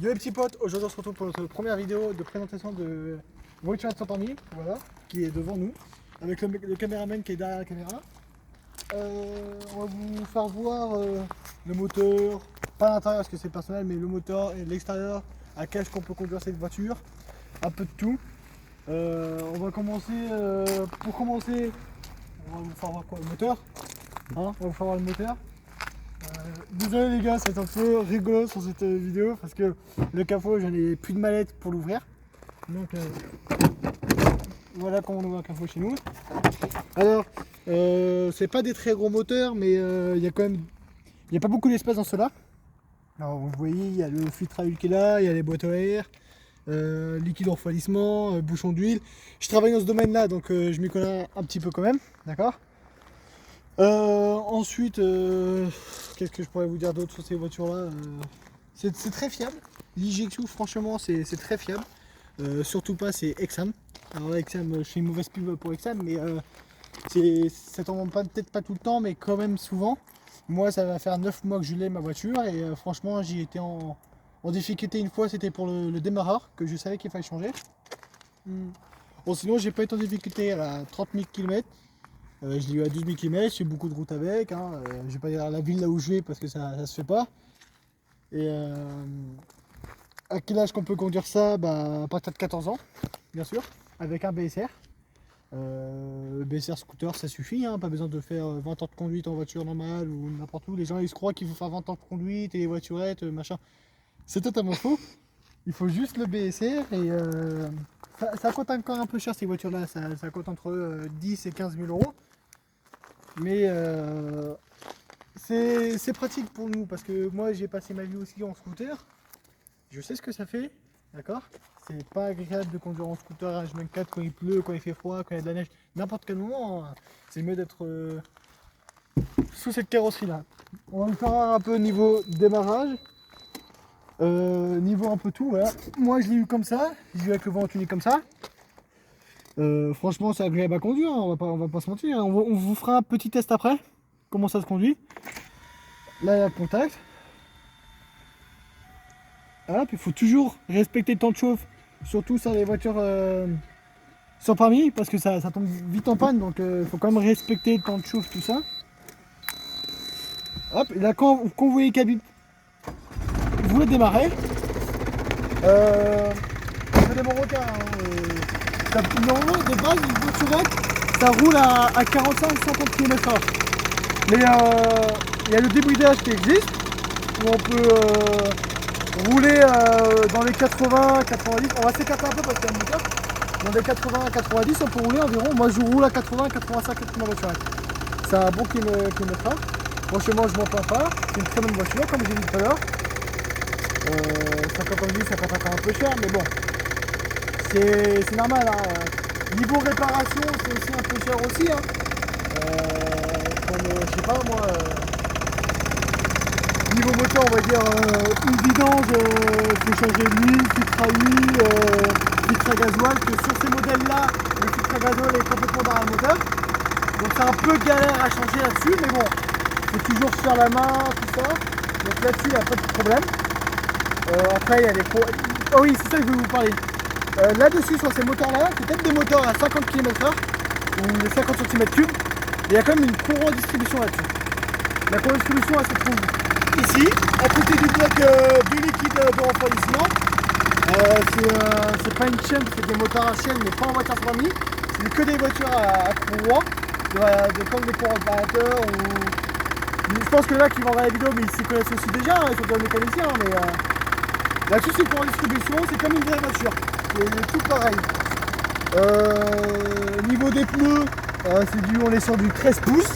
Yo les petits potes, aujourd'hui on se retrouve pour notre première vidéo de présentation de voiture sans permis, voilà, qui est devant nous, avec le caméraman qui est derrière la caméra. On va vous faire voir le moteur, pas l'intérieur parce que c'est personnel, mais le moteur et l'extérieur, à quel âge qu'on peut conduire cette voiture, un peu de tout. On va commencer, pour commencer, on va vous faire voir quoi, le moteur, hein, on va vous faire voir le moteur. Désolé les gars, ça va être un peu rigolo sur cette vidéo parce que le capot, j'en ai plus de mallette pour l'ouvrir. Donc voilà comment on ouvre un capot chez nous. Alors, c'est pas des très gros moteurs, mais il y a quand même, il n'y a pas beaucoup d'espace dans cela. Alors vous voyez, il y a le filtre à huile qui est là, il y a les boîtes à air, liquide refroidissement, bouchon d'huile. Je travaille dans ce domaine-là, donc je m'y connais un petit peu quand même, d'accord. Ensuite, qu'est-ce que je pourrais vous dire d'autre sur ces voitures-là? C'est très fiable. L'Ijexu, franchement, c'est très fiable. Surtout pas, c'est Exam. Alors Exam, je fais une mauvaise pub pour Exam, mais ça tombe peut-être pas tout le temps, mais quand même souvent. Moi, ça va faire 9 mois que je l'ai ma voiture et franchement, j'y étais en difficulté une fois. C'était pour le démarreur que je savais qu'il fallait changer. Bon, sinon, j'ai pas été en difficulté à 30 000 km. Je l'ai eu à 12 000 km, j'ai beaucoup de route avec, hein. Je vais pas dire la ville là où je vais parce que ça se fait pas. Et à quel âge qu'on peut conduire ça? À partir de 14 ans, bien sûr, avec un BSR. BSR scooter, ça suffit, hein, pas besoin de faire 20 ans de conduite en voiture normale ou n'importe où. Les gens ils se croient qu'il faut faire 20 ans de conduite et les voiturettes, machin. C'est totalement faux. Il faut juste le BSR et ça coûte encore un peu cher ces voitures là, ça coûte entre 10 et 15 000 euros. Mais c'est pratique pour nous parce que moi j'ai passé ma vie aussi en scooter. Je sais ce que ça fait, d'accord? C'est pas agréable de conduire en scooter H24 quand il pleut, quand il fait froid, quand il y a de la neige, n'importe quel moment. C'est mieux d'être sous cette carrosserie là. On va faire un peu niveau démarrage, niveau un peu tout. Voilà. Moi je l'ai eu comme ça, j'ai eu avec le vent tuné comme ça. Franchement c'est agréable à conduire, hein, on va pas se mentir, hein. On vous fera un petit test après, comment ça se conduit. Là il y a le contact. Hop, il faut toujours respecter le temps de chauffe, surtout sur les voitures sans permis, parce que ça tombe vite en panne, donc il faut quand même respecter le temps de chauffe, tout ça. Hop, et là quand vous voyez qu'il bip, vous le démarrez. C'est des bons retards, hein, normalement, de base, une voiturette, ça roule à 45-50 km/h. Mais il y a le débridage qui existe, où on peut rouler dans les 80-90. On va s'écarter un peu parce qu'il y a le moteur. Dans les 80-90, on peut rouler environ. Moi, je roule à 80-85 km/h ma voiturette. C'est un bon kilomètre. Franchement, je m'en plains pas. C'est une très bonne voiture, comme j'ai dit tout à l'heure. 50 ça coûte encore un peu cher, mais bon. C'est normal, hein. Niveau réparation, c'est aussi un peu cher aussi, hein. Comme, je sais pas moi, niveau moteur, on va dire une vidange, il faut changer l'huile, filtre à huile, filtre à gasoil, que sur ces modèles-là, le filtre à gasoil est complètement dans le moteur. Donc c'est un peu galère à changer là-dessus, mais bon, faut toujours faire la main, tout ça. Donc là-dessus, il n'y a pas de problème. Après, il y a les pro... Oh oui, c'est ça que je voulais vous parler. Là-dessus, sur ces moteurs-là, c'est peut-être des moteurs à 50 km/h ou les 50 cm3. Il y a quand même une courroie de distribution là-dessus. La courroie de distribution, elle se trouve ici, à côté du bloc de liquide de refroidissement. C'est pas une chaîne, c'est des moteurs à chaîne, mais pas en voiture sans permis. C'est que des voitures à courroie, comme des courroies de variateur ou... Je pense que là qui vont voir la vidéo, mais ils s'y connaissent aussi déjà, hein, ils sont déjà mécaniciens, mais là-dessus c'est pour la distribution, c'est comme une vraie voiture, c'est tout pareil. Niveau des pneus, on est sur du 13 pouces,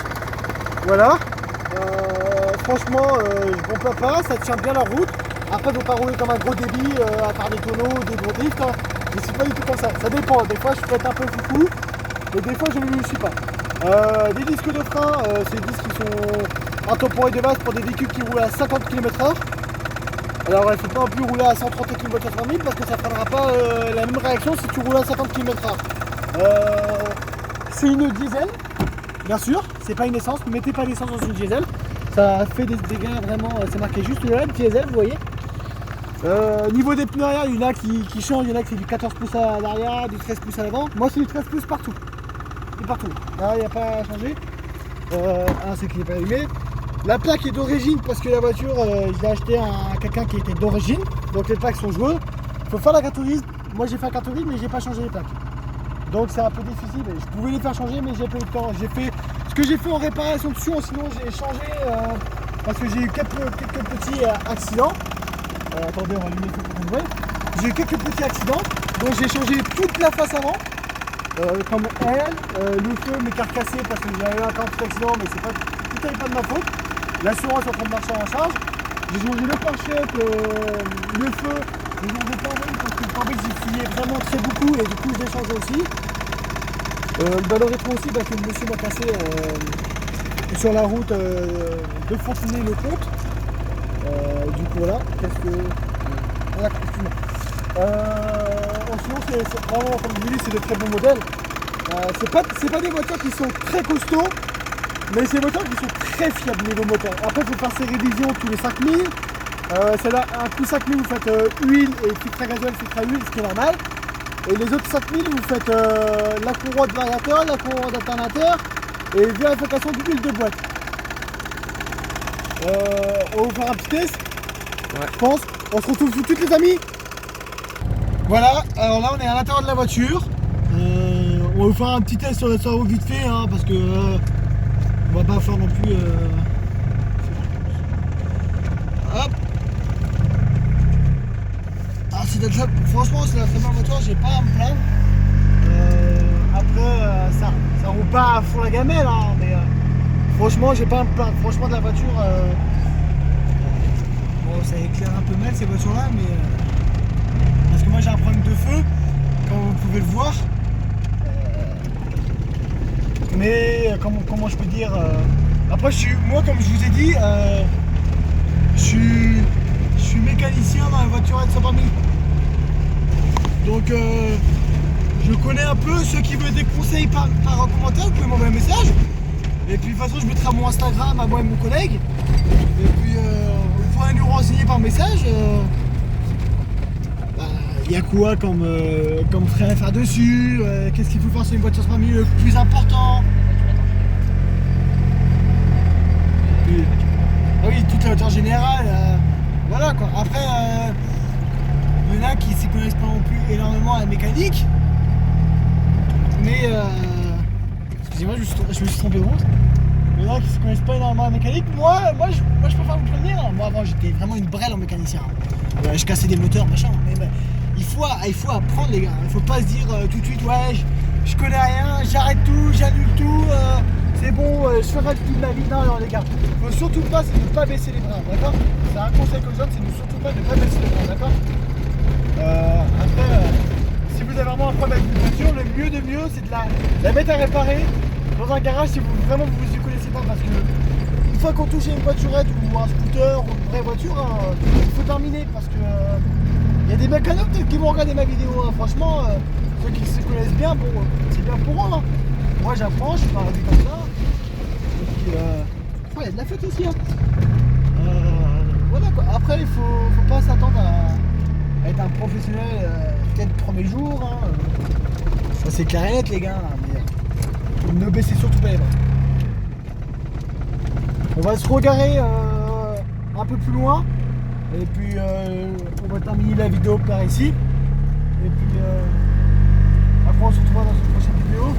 voilà. Franchement, je ne plains pas, ça tient bien la route. Après, il ne faut pas rouler comme un gros débit, à faire des tonneaux, des gros drifts, hein. Mais c'est pas du tout comme ça, ça dépend, des fois je peux être un peu foufou, et des fois je ne le suis pas. Des disques de frein, c'est des disques qui sont intemporels de base pour des véhicules qui roulent à 50 km/h. Alors il ne faut pas non plus rouler à 130 km/h parce que ça ne prendra pas la même réaction si tu roules à 50 km/h. C'est une diesel, bien sûr, c'est pas une essence, ne mettez pas l'essence dans une diesel. Ça fait des dégâts vraiment, c'est marqué juste là, diesel, vous voyez. Niveau des pneus arrière, il y en a qui changent, il y en a qui c'est du 14 pouces à l'arrière, du 13 pouces à l'avant. Moi c'est du 13 pouces partout. Et partout. Là il n'y a pas à changer. C'est qu'il n'est pas allumé. La plaque est d'origine parce que la voiture, je l'ai acheté à quelqu'un qui était d'origine. Donc les plaques sont joueuses. Il faut faire la carte grise. Moi j'ai fait la carte grise mais j'ai pas changé les plaques. Donc c'est un peu difficile. Je pouvais les faire changer mais j'ai pas eu le temps. J'ai fait ce que j'ai fait en réparation dessus, sinon j'ai changé parce que j'ai eu quelques petits accidents. Attendez, on va allumer le feu pour qu'on voit. J'ai eu quelques petits accidents. Donc j'ai changé toute la face avant. Comme elle, le feu, mes cartes cassées parce que j'avais eu un petit accident mais c'est pas, tout n'est pas de ma faute. L'assurance est en train de marcher en charge. J'ai changé le pare-choc, le feu, j'ai changé plein de parce que le pare-brise il fuyait vraiment très beaucoup et du coup je l'ai changé aussi. Le ballon rétro aussi parce que le monsieur m'a cassé sur la route de Fontenay-le-Comte. Du coup voilà, qu'est-ce que. Voilà, excuse-moi. Sinon c'est vraiment, comme je vous dis, c'est de très bons modèles. C'est pas des voitures qui sont très costauds, mais c'est des voitures qui sont très fiables niveau moteur. Après il faut faire ses révisions tous les 5000. Celle-là, un coup 5000 vous faites huile et filtre à gasoil, filtre à huile, ce qui est normal. Et les autres 5000 vous faites la courroie de variateur, la courroie d'alternateur et vérification d'huile de boîte. On va vous faire un petit test, ouais. Je pense. On se retrouve tout de suite les amis. Voilà, alors là on est à l'intérieur de la voiture. On va vous faire un petit test sur le cerveau vite fait hein, parce que on va pas faire non plus. Hop. Ah, franchement c'est la très bonne voiture, j'ai pas à me plaindre. Après ça roule pas à fond la gamelle hein, mais franchement j'ai pas à me plaindre. Franchement de la voiture bon ça éclaire un peu mal ces voitures là mais parce que moi j'ai un problème de feu comme vous pouvez le voir. Mais comment je peux dire après moi comme je vous ai dit je suis mécanicien dans la voiturette sans permis. Donc je connais un peu ceux qui veulent des conseils par commentaire, vous pouvez m'envoyer un message. Et puis de toute façon je mettrai mon Instagram à moi et mon collègue. Et puis vous pourrez nous renseigner par message. Il y a quoi comme frein à faire dessus, qu'est-ce qu'il faut faire sur une voiture sans permis, le plus important. Puis, ah oui, toute la voiture générale. Voilà quoi. Après, il y en a qui ne s'y connaissent pas non plus énormément à la mécanique. Mais excusez-moi, je me suis trompé de route. Il y en a qui ne se connaissent pas énormément à la mécanique. Moi je préfère vous prévenir. Moi avant j'étais vraiment une brêle en mécanicien. Je cassais des moteurs, machin. Mais il faut apprendre les gars. Il faut pas se dire tout de suite ouais je connais rien, j'arrête tout, j'annule tout. C'est bon, je ferai toute ma vie. Non les gars. Il faut surtout pas, c'est de ne pas baisser les bras, d'accord? C'est un conseil que je donne, c'est de surtout pas de ne pas baisser les bras, d'accord? Après, si vous avez vraiment un problème avec une voiture, le mieux de mieux, c'est de la mettre à réparer dans un garage si vous vraiment vous y connaissez pas, parce que une fois qu'on touche à une voiturette ou un scooter ou une vraie voiture, hein, il faut terminer parce que il y a des mécanos peut-être qui vont regarder ma vidéo. Hein. Franchement, ceux qui se connaissent bien, bon, c'est bien pour eux. Hein. Moi j'apprends, je suis pas arrêté comme ça. Et puis, il y a de la fête aussi. Hein. Voilà quoi. Après, il faut pas s'attendre à être un professionnel dès le premier jour. Hein. Ça c'est clair et net les gars. Mais ne baissez surtout pas les bras. On va se regarer un peu plus loin. Et puis on va terminer la vidéo par ici. Et puis après on se retrouvera dans une prochaine vidéo.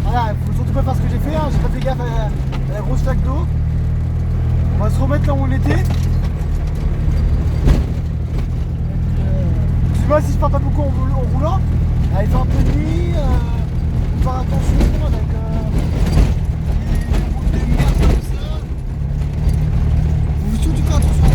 Voilà, il faut surtout pas faire ce que j'ai fait, hein. J'ai pas fait gaffe à la grosse flaque d'eau. On va se remettre là où on était. Excuse-moi si je parle pas beaucoup en roulant. Il fait un peu de nuit, faut faire attention avec les routes de merde comme ça. Faut surtout faire attention à ça.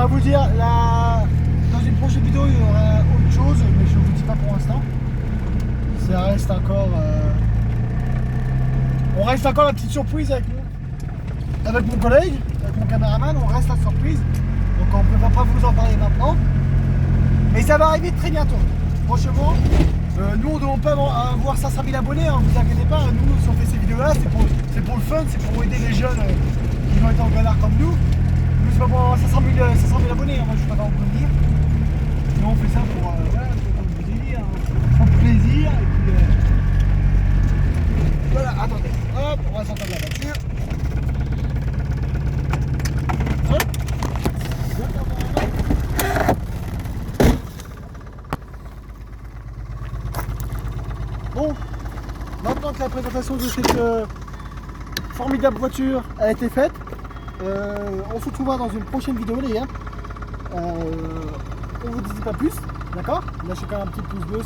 Vous dire dans une prochaine vidéo il y aura autre chose mais je ne vous dis pas pour l'instant. Ça reste encore on reste encore la petite surprise avec mon collègue, avec mon caméraman, on reste la surprise. Donc on ne peut pas vous en parler maintenant. Mais ça va arriver très bientôt. Franchement, nous on peut avoir 500 000 abonnés, hein, vous inquiétez pas. Nous, si on fait ces vidéos-là, c'est pour le fun, c'est pour aider les jeunes qui vont être en galère comme nous. Nous, c'est pas pour avoir 500 000 abonnés, hein, moi je ne peux pas vous le dire. Mais on fait ça pour, voilà, comme je vous ai dit, hein, pour le plaisir. Et puis, voilà, attendez, hop, on va sortir de la voiture. Hop. Bon, maintenant que la présentation de cette formidable voiture a été faite, on se retrouvera dans une prochaine vidéo les gars. On vous dit pas plus, d'accord? Lâchez quand même un petit pouce bleu.